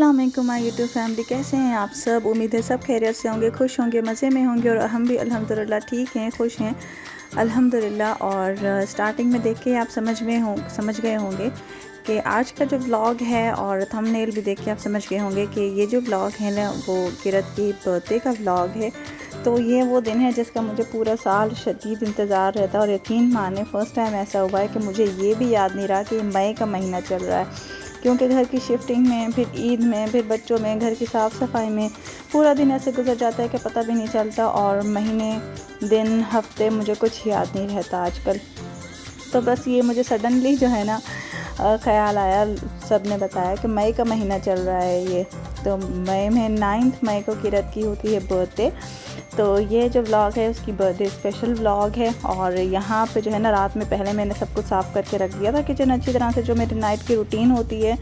अस्सलाम वालेकुम my YouTube family, कैसे हैं आप सब। उम्मीद है सब खैरियत से होंगे, खुश होंगे, मज़े में होंगे और हम भी अल्हम्दुलिल्लाह ठीक हैं, खुश हैं अल्हम्दुलिल्लाह। और स्टार्टिंग में देख के आप समझ गए होंगे कि आज का जो व्लॉग है और थंबनेल भी देख के आप समझ गए होंगे कि ये जो व्लॉग है ना वो किरत की बर्थडे का व्लॉग है। तो ये वो दिन है जिसका मुझे पूरा साल शदीद इंतज़ार रहता है और यकीन माने फ़र्स्ट टाइम ऐसा हुआ है कि मुझे ये भी याद नहीं रहा कि मई का महीना चल रहा है, क्योंकि घर की शिफ्टिंग में, फिर ईद में, फिर बच्चों में, घर की साफ़ सफाई में पूरा दिन ऐसे गुजर जाता है कि पता भी नहीं चलता और महीने, दिन, हफ्ते मुझे कुछ याद नहीं रहता आजकल। तो बस ये मुझे सडनली जो है ना ख़्याल आया, सब ने बताया कि मई का महीना चल रहा है ये। तो मई में 9 मई को किरत की होती है बर्थडे। तो ये जो व्लॉग है उसकी बर्थडे स्पेशल व्लॉग है। और यहाँ पे जो है ना रात में पहले मैंने सब कुछ साफ़ करके रख दिया था किचन अच्छी तरह से, जो मेरी नाइट की रूटीन होती है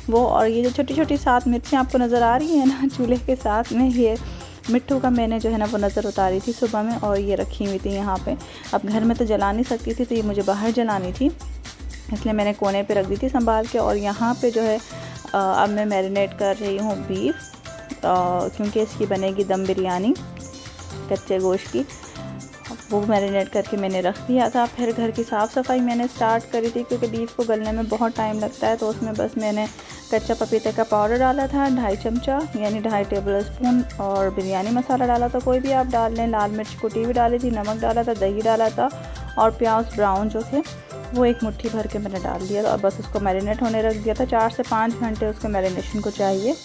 वो। और ये जो छोटी छोटी 7 मिर्चें आपको नज़र आ रही हैं ना चूल्हे के साथ में, ये मिट्टू का मैंने जो है ना वो नज़र उतारी थी सुबह में और ये रखी हुई थी यहाँ पे। अब घर में तो जला नहीं सकती थी तो ये मुझे बाहर जलानी थी, इसलिए मैंने कोने पे रख दी थी संभाल के। और यहाँ पे जो है अब मैं मैरिनेट कर रही हूँ बीफ, क्योंकि इसकी बनेगी दम बिरयानी कच्चे गोश्त की। वो मैरिनेट करके मैंने रख दिया था। फिर घर की साफ़ सफाई मैंने स्टार्ट करी थी, क्योंकि बीफ को गलने में बहुत टाइम लगता है। तो उसमें बस मैंने कच्चा पपीते का पाउडर डाला था 2.5 चमचा, यानी 2.5 टेबल स्पून, और बिरयानी मसाला डाला था, कोई भी आप डाल लें। लाल मिर्च कुटी भी डाली थी, नमक डाला था, दही डाला था और प्याज ब्राउन जो थे वो एक मुट्ठी भर के मैंने डाल दिया और बस उसको मैरिनेट होने रख दिया था। 4 से 5 घंटे उसके मैरिनेशन को चाहिए।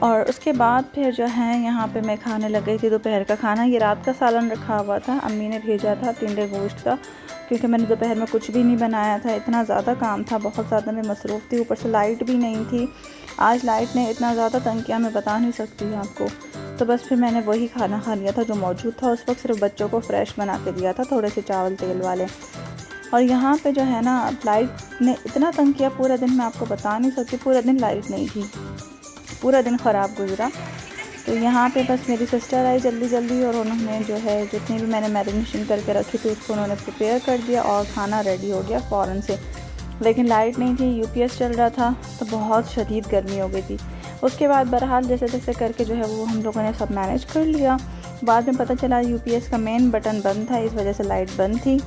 और उसके बाद फिर जो है यहाँ पे मैं खाने लग गई थी दोपहर का खाना। ये रात का सालन रखा हुआ था, अम्मी ने भेजा था टिंडे गोश्त का, क्योंकि मैंने दोपहर में कुछ भी नहीं बनाया था, इतना ज़्यादा काम था, बहुत ज़्यादा मैं मसरूफ़ थी, ऊपर से लाइट भी नहीं थी। आज लाइट ने इतना ज़्यादा तंग किया मैं बता नहीं सकती आपको। तो बस फिर मैंने वही खाना खा लिया था जो मौजूद था उस वक्त, सिर्फ बच्चों को फ्रेश बना के दिया था, थोड़े से चावल तेल वाले। और यहाँ पे जो है ना लाइट ने इतना तंग किया पूरा दिन, मैं आपको बता नहीं सकती। पूरा दिन लाइट नहीं थी, पूरा दिन ख़राब गुजरा। तो यहाँ पे बस मेरी सिस्टर आई जल्दी जल्दी और उन्होंने जो है जितनी भी मैंने मैरिनेशन करके रखी थी उसको उन्होंने प्रिपेयर कर दिया और खाना रेडी हो गया फ़ौरन से। लेकिन लाइट नहीं थी, यूपीएस चल रहा था, तो बहुत शदीद गर्मी हो गई थी। उसके बाद बहरहाल जैसे तैसे करके जो है वो हम लोगों ने सब मैनेज कर लिया। बाद में पता चला यूपीएस का मेन बटन बंद था, इस वजह से लाइट बंद थी।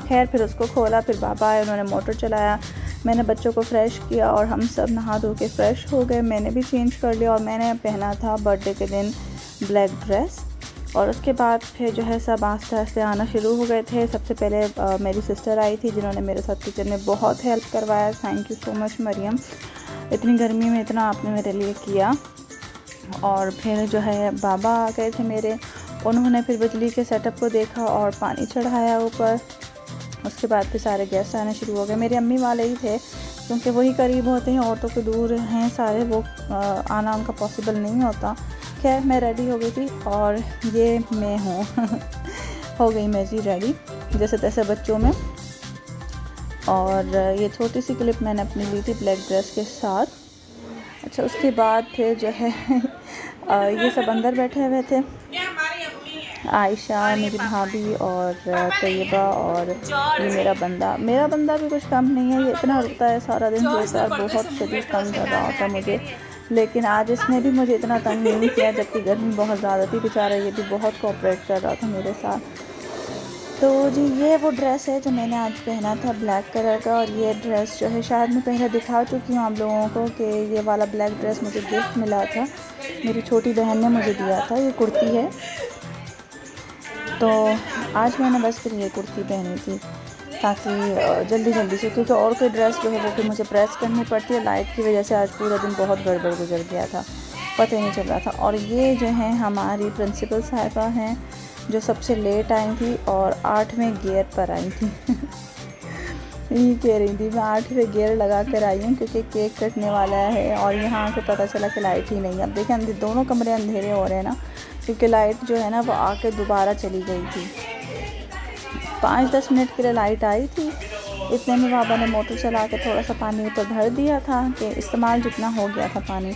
खैर फिर उसको खोला, फिर बाबा आए, उन्होंने मोटर चलाया, मैंने बच्चों को फ़्रेश किया और हम सब नहा धो के फ़्रेश हो गए। मैंने भी चेंज कर लिया और मैंने पहना था बर्थडे के दिन ब्लैक ड्रेस। और उसके बाद फिर जो है सब आस्ते आस्ते आना शुरू हो गए थे। सबसे पहले मेरी सिस्टर आई थी जिन्होंने मेरे साथ किचन में बहुत हेल्प करवाया। Thank you so much Maryam, इतनी गर्मी में इतना आपने मेरे लिए किया। और फिर जो है बाबा आ गए थे मेरे, उन्होंने फिर बिजली के सेटअप को देखा और पानी चढ़ाया ऊपर। उसके बाद फिर सारे गेस्ट आने शुरू हो गए। मेरे अम्मी वाले ही थे, क्योंकि वही करीब होते हैं, औरतों के दूर हैं सारे, वो आना उनका पॉसिबल नहीं होता। खैर मैं रेडी हो गई थी और ये मैं हूँ हो गई मैं जी रेडी जैसे तैसे बच्चों में। और ये छोटी सी क्लिप मैंने अपनी ली थी ब्लैक ड्रेस के साथ। अच्छा, उसके बाद फिर जो है ये सब अंदर बैठे हुए थे, आयशा मेरी भाभी और तैयबा और ये मेरा बंदा भी कुछ कम नहीं है। ये इतना रुकता है सारा दिन, रोता है, बहुत शदीद तंग कर रहा होता मुझे। लेकिन आज इसने भी मुझे इतना तंग नहीं किया, जबकि गर्मी बहुत ज़्यादा थी। बेचारा ये भी बहुत कोऑपरेट कर रहा था मेरे साथ। तो जी ये वो ड्रेस है जो मैंने आज पहना था ब्लैक कलर का। और ये ड्रेस जो है शायद मैं पहले दिखा चुकी हूँ आप लोगों को कि ये वाला ब्लैक ड्रेस मुझे गिफ्ट मिला था, मेरी छोटी बहन ने मुझे दिया था। ये कुर्ती है, तो आज मैंने बस फिर ये कुर्ती पहनी थी ताकि जल्दी जल्दी से, क्योंकि और कोई ड्रेस जो है वो फिर मुझे प्रेस करनी पड़ती है लाइट की वजह से। आज पूरा दिन बहुत गड़बड़ गुजर गया था, पता ही नहीं चल रहा था। और ये जो है हमारी प्रिंसिपल साहिबा हैं जो सबसे लेट आई थी और 8वें गियर पर आई थी ये कह रही थी मैं 8वें गियर लगा कर आई हूँ क्योंकि केक कटने वाला है। और यहाँ आके पता चला कि लाइट ही नहीं है। अब देखें दोनों कमरे अंधेरे हो रहे हैं ना, क्योंकि लाइट जो है ना वो आके दोबारा चली गई थी। 5-10 मिनट के लिए लाइट आई थी, इतने में बाबा ने मोटर चला के थोड़ा सा पानी ऊपर भर दिया था कि इस्तेमाल जितना हो गया था पानी,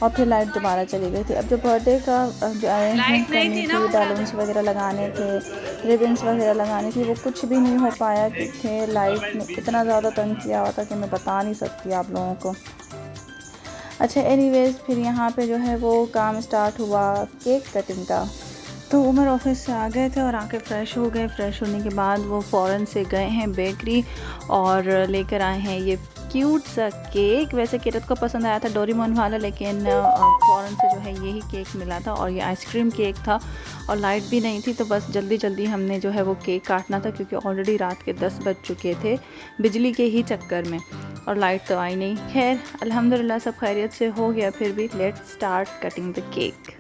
और फिर लाइट दोबारा चली गई थी। अब जो बर्थडे का जो अरेंजमेंट करनी थी, बैलून्स वगैरह लगाने थे, रिबन्स वगैरह लगानी थी, वो कुछ भी नहीं हो पाया क्योंकि लाइट ने इतना ज़्यादा तंग किया हुआ था कि मैं बता नहीं सकती आप लोगों को। अच्छा एनीवेज़ फिर यहाँ पे जो है वो काम स्टार्ट हुआ केक कटिंग का। तो उमर ऑफिस से आ गए थे और आके फ़्रेश हो गए। फ़्रेश होने के बाद वो फ़ौरन से गए हैं बेकरी और लेकर आए हैं ये क्यूट सा केक। वैसे किरत को पसंद आया था डोरेमोन वाला, लेकिन फ़ौरन से जो है यही केक मिला था और ये आइसक्रीम केक था और लाइट भी नहीं थी, तो बस जल्दी जल्दी हमने जो है वो केक काटना था क्योंकि ऑलरेडी रात के 10 बज चुके थे बिजली के ही चक्कर में, और लाइट तो आई नहीं। खैर अल्हम्दुलिल्लाह सब खैरियत से हो गया। फिर भी let's start cutting the cake.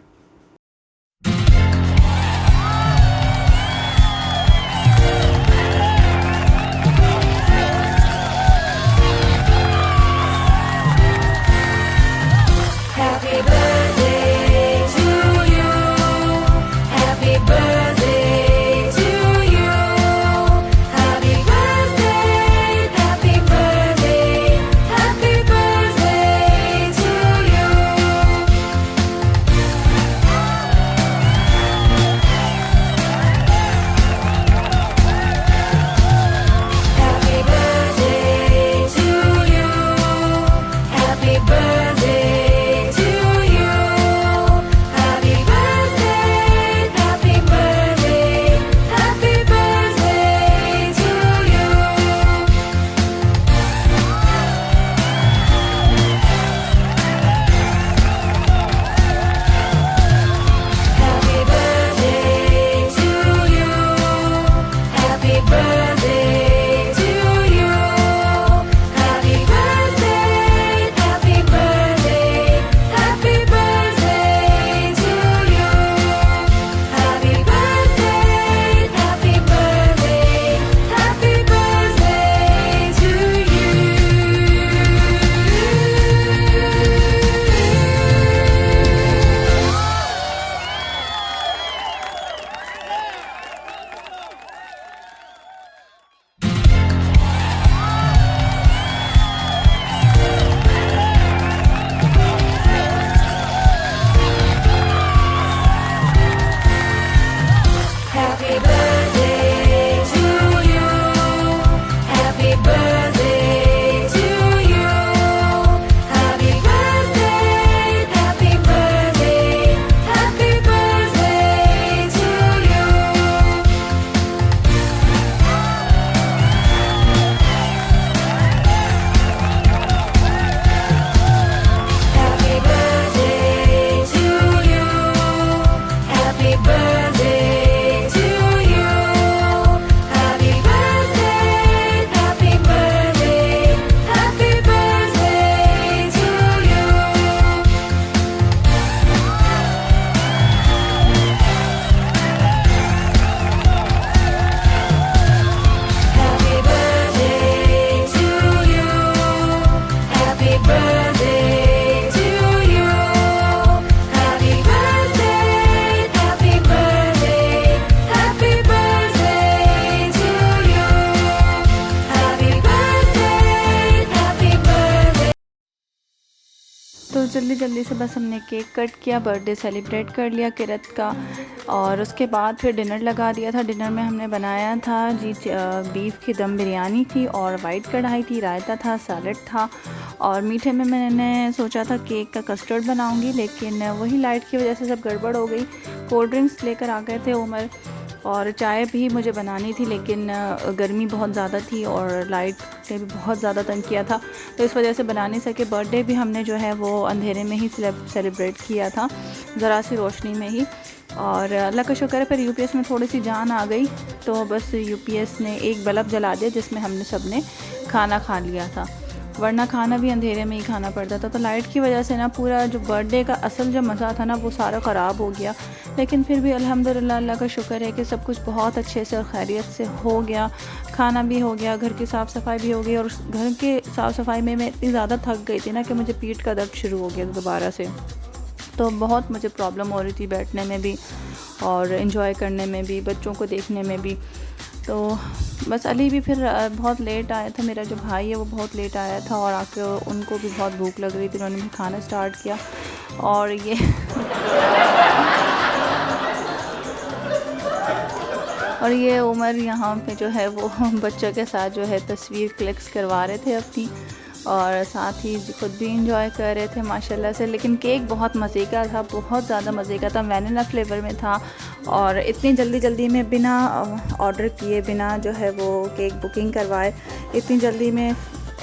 तो जल्दी जल्दी से बस हमने केक कट किया, बर्थडे सेलिब्रेट कर लिया किरत का, और उसके बाद फिर डिनर लगा दिया था। डिनर में हमने बनाया था जी बीफ की दम बिरयानी थी और वाइट कढ़ाई थी, रायता था, सैलड था, और मीठे में मैंने सोचा था केक का कस्टर्ड बनाऊंगी, लेकिन वही लाइट की वजह से सब गड़बड़ हो गई। कोल्ड ड्रिंक्स लेकर आ गए थे उमर, और चाय भी मुझे बनानी थी, लेकिन गर्मी बहुत ज़्यादा थी और लाइट ने भी बहुत ज़्यादा तंग किया था, तो इस वजह से बना नहीं सके। बर्थडे भी हमने जो है वो अंधेरे में ही सेलिब्रेट किया था, ज़रा सी रोशनी में ही, और अल्लाह का शुक्र है फिर यूपीएस में थोड़ी सी जान आ गई, तो बस यूपीएस ने एक बल्ब जला दिया जिसमें हमने सब ने खाना खा लिया था, वरना खाना भी अंधेरे में ही खाना पड़ता था। तो लाइट की वजह से ना पूरा जो बर्थडे का असल जो मज़ा था ना वो सारा ख़राब हो गया, लेकिन फिर भी अल्हम्दुलिल्लाह अल्लाह का शुक्र है कि सब कुछ बहुत अच्छे से और खैरियत से हो गया। खाना भी हो गया, घर की साफ़ सफाई भी हो गई, और घर के साफ़ सफाई में मैं इतनी ज़्यादा थक गई थी ना कि मुझे पीठ का दर्द शुरू हो गया दोबारा से, तो बहुत मुझे प्रॉब्लम हो रही थी बैठने में भी और इन्जॉय करने में भी, बच्चों को देखने में भी। तो बस अली भी फिर बहुत लेट आया था, मेरा जो भाई है वो बहुत लेट आया था, और आके उनको भी बहुत भूख लग रही थी, उन्होंने भी खाना स्टार्ट किया। और ये और ये उमर यहाँ पे जो है वो बच्चों के साथ जो है तस्वीर क्लिक्स करवा रहे थे अपनी, और साथ ही खुद भी इंजॉय कर रहे थे माशाल्लाह से। लेकिन केक बहुत मज़े का था, बहुत ज़्यादा मज़े का था, वैनिला फ्लेवर में था। और इतनी जल्दी में बिना ऑर्डर किए, बिना जो है वो केक बुकिंग करवाए, इतनी जल्दी में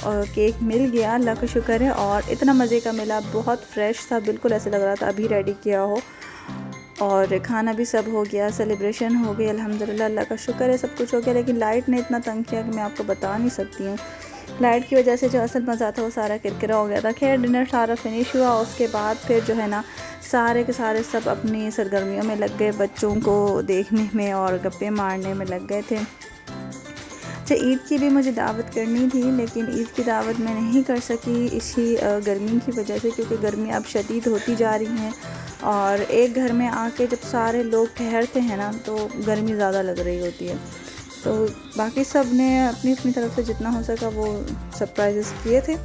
केक मिल गया, अल्लाह का शुक्र है। और इतना मज़े का मिला, बहुत फ्रेश था, बिल्कुल ऐसे लग रहा था अभी रेडी किया हो। और खाना भी सब हो गया, सेलिब्रेशन हो गई अल्हम्दुलिल्लाह, अल्लाह का शुक्र है, सब कुछ हो गया। लेकिन लाइट ने इतना तंग किया कि मैं आपको बता नहीं सकती हूँ। लाइट की वजह से जो असल मज़ा था वो सारा किरकिरा हो गया था। खैर डिनर सारा फिनिश हुआ, उसके बाद फिर जो है ना सारे के सारे सब अपनी सरगर्मियों में लग गए, बच्चों को देखने में और गप्पे मारने में लग गए थे। अच्छा, ईद की भी मुझे दावत करनी थी, लेकिन ईद की दावत मैं नहीं कर सकी इसी गर्मी की वजह से, क्योंकि गर्मी अब शदीद होती जा रही हैं। और एक घर में आके जब सारे लोग ठहरते हैं ना तो गर्मी ज़्यादा लग रही होती है। तो बाकी सब ने अपनी अपनी तरफ से जितना हो सका वो सरप्राइज़ किए थे।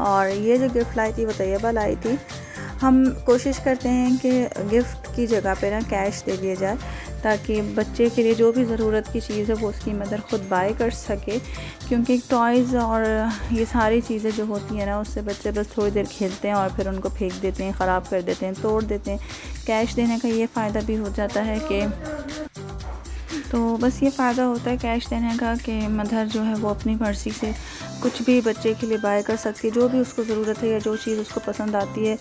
और ये जो गिफ़्ट लाई थी वो तैयबा लाई थी। हम कोशिश करते हैं कि गिफ़्ट की जगह पे ना कैश दे दिया जाए, ताकि बच्चे के लिए जो भी ज़रूरत की चीज़ है वो उसकी मदर ख़ुद बाय कर सके। क्योंकि टॉयज़ और ये सारी चीज़ें जो होती हैं ना, उससे बच्चे बस थोड़ी देर खेलते हैं और फिर उनको फेंक देते हैं, ख़राब कर देते हैं, तोड़ देते हैं। कैश देने का ये फ़ायदा भी हो जाता है कि तो बस ये फ़ायदा होता है कैश देने का कि मदर जो है वो अपनी मर्ज़ी से कुछ भी बच्चे के लिए बाय कर सकती है, जो भी उसको ज़रूरत है या जो चीज़ उसको पसंद आती है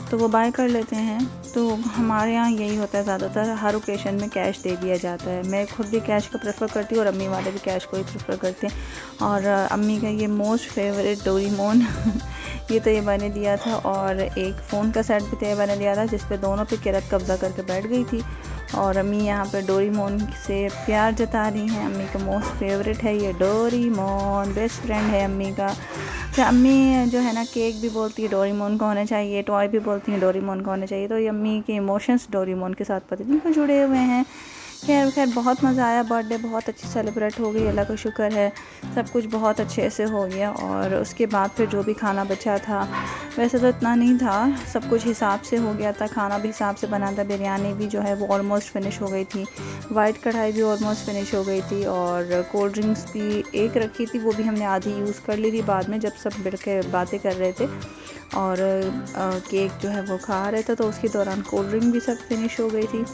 तो वो बाय कर लेते हैं। तो हमारे यहाँ यही होता है, ज़्यादातर हर ओकेशन में कैश दे दिया जाता है। मैं खुद भी कैश को प्रेफर करती हूँ और अम्मी वाले भी कैश को ही प्रेफर करते हैं। और अम्मी का ये मोस्ट फेवरेट डोरेमोन ये तैयबा ने दिया था, और एक फ़ोन का सेट भी तैयबा ने दिया था जिस पे दोनों पे किरत कब्ज़ा करके बैठ गई थी। और अम्मी यहाँ पे डोरेमोन से प्यार जता रही हैं। अम्मी का मोस्ट फेवरेट है ये डोरेमोन, बेस्ट फ्रेंड है अम्मी का। तो अम्मी जो है ना केक भी बोलती है डोरेमोन का होना चाहिए, टॉय भी बोलती हैं डोरेमोन का होना चाहिए। तो ये अम्मी के इमोशंस डोरेमोन के साथ पता नहीं क्यों जुड़े हुए हैं। खैर बहुत मज़ा आया, बर्थडे बहुत अच्छी सेलिब्रेट हो गई, अल्लाह का शुक्र है, सब कुछ बहुत अच्छे से हो गया। और उसके बाद फिर जो भी खाना बचा था, वैसे तो इतना नहीं था, सब कुछ हिसाब से हो गया था, खाना भी हिसाब से बना था। बिरयानी भी जो है वो ऑलमोस्ट फिनिश हो गई थी, वाइट कढ़ाई भी ऑलमोस्ट फिनिश हो गई थी, और कोल्ड ड्रिंक्स भी एक रखी थी, वो भी हमने आधी यूज़ कर ली थी बाद में जब सब बैठ के बातें कर रहे थे। और केक जो है वो खा रहे थे, तो उसके दौरान कोल्ड ड्रिंक भी सब फिनिश हो गई थी।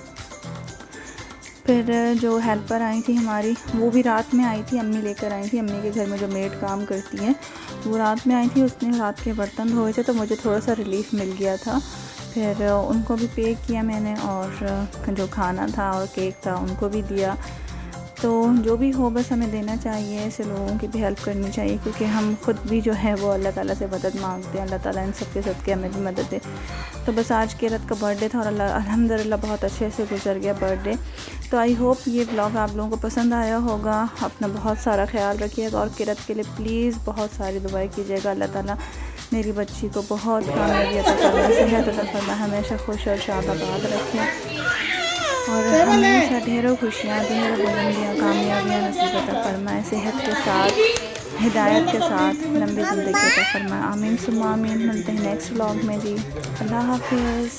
फिर जो हेल्पर आई थी हमारी, वो भी रात में आई थी, अम्मी लेकर आई थी। अम्मी के घर में जो मेड काम करती हैं वो रात में आई थी, उसने रात के बर्तन धोए थे, तो मुझे थोड़ा सा रिलीफ़ मिल गया था। फिर उनको भी पे किया मैंने, और जो खाना था और केक था उनको भी दिया। तो जो भी हो बस हमें देना चाहिए, ऐसे लोगों की भी हेल्प करनी चाहिए, क्योंकि हम ख़ुद भी जो है वो अल्लाह ताला से मदद मांगते हैं। अल्लाह ताला इन सब के सदके हमें भी मदद दे। तो बस आज किरत का बर्थडे था और अल्हम्दुलिल्लाह बहुत अच्छे से गुजर गया बर्थडे। तो आई होप ये व्लॉग आप लोगों को पसंद आया होगा। अपना बहुत सारा ख्याल रखिएगा और किरत के लिए प्लीज़ बहुत सारी दुआएं कीजिएगा। अल्लाह ताला मेरी बच्ची को बहुत कामयाबी अता फरमाए, सेहत अता फरमाए, हमेशा खुश और शादाबाद रखें, और हमेशा ढेरों खुशियाँ, ढेरों बुलंदियाँ, कामयाबियाँ नसीब अता फरमाए, सेहत के साथ, हिदायत के साथ लंबी ज़िंदगी अता फरमाए। आमीन सुम्मा आमीन। मिलते हैं नेक्स्ट व्लॉग में जी। अल्लाह हाफिज़।